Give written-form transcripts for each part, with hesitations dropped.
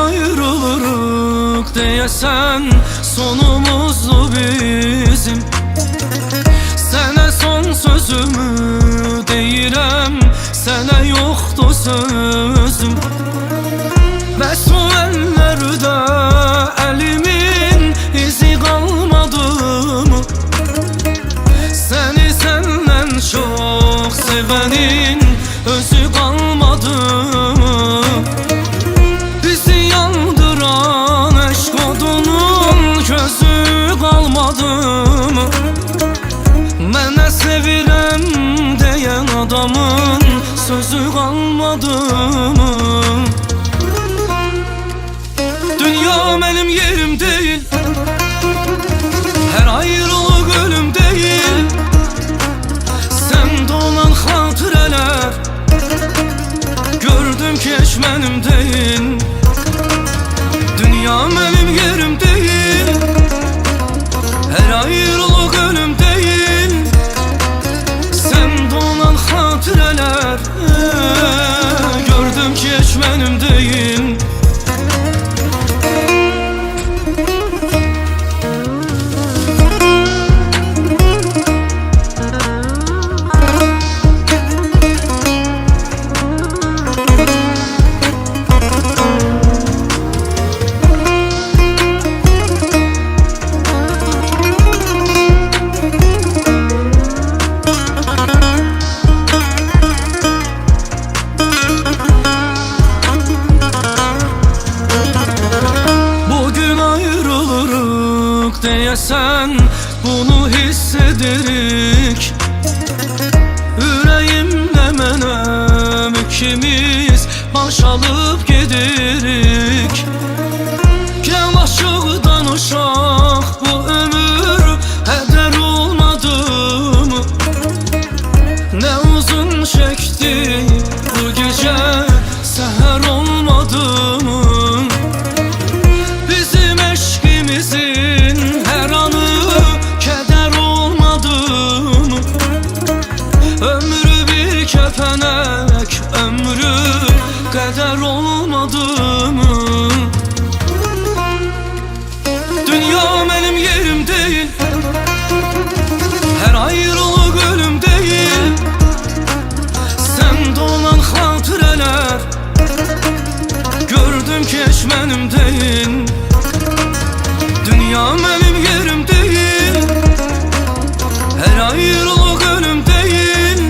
ayrılırıq deyəsən, sonumuzdur bizim. Sənə son sözümü deyirəm, sənə yoxdur sözüm. Və su əllərdə əlimin izi qalmadı mı? Səni səndən çox sevənin özü qalmadı mı? Bizi yandıran eşq odunun gözü qalmadı mı? Mənə sevirəm deyən adamın sözü qalmadı mı? Dünya mənim yerim deyil, hər ayrılıq ölüm deyil. Səndə olan xatirələr gördüm ki, heç mənim deyil. Dünya mənim yerim deyil, hər ayrılıq ölüm deyil. Səndə olan xatirələr gördüm ki, heç mənim deyil. Deyəsən, bunu hiss edirik. Ürəyimdə mənəm, ikimiz baş alıb gedirik. Gəl açıq danışaq, bu ömür hədər olmadı mı? Nə uzun çəkdi bu gecə, səhər olmadı mı? Bizim eşqimizin hər anı kədər olmadı mı? Ömrü bir kəpənək, ömrü qədər olmadı mı? Dünya mənim yerim deyil, hər ayrılıq ölüm deyil. Səndə olan xatirələr gördüm ki, heç mənim deyil. Dünya mənim yerim deyil, hər ayrılıq ölüm deyil.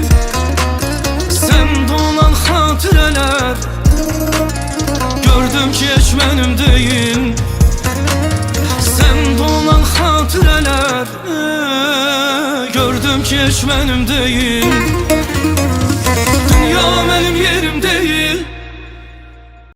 Səndə olan xatirələr gördüm ki, heç mənim deyil. Səndə olan xatirələr gördüm ki, heç mənim deyil. Dünya mənim yerim deyil,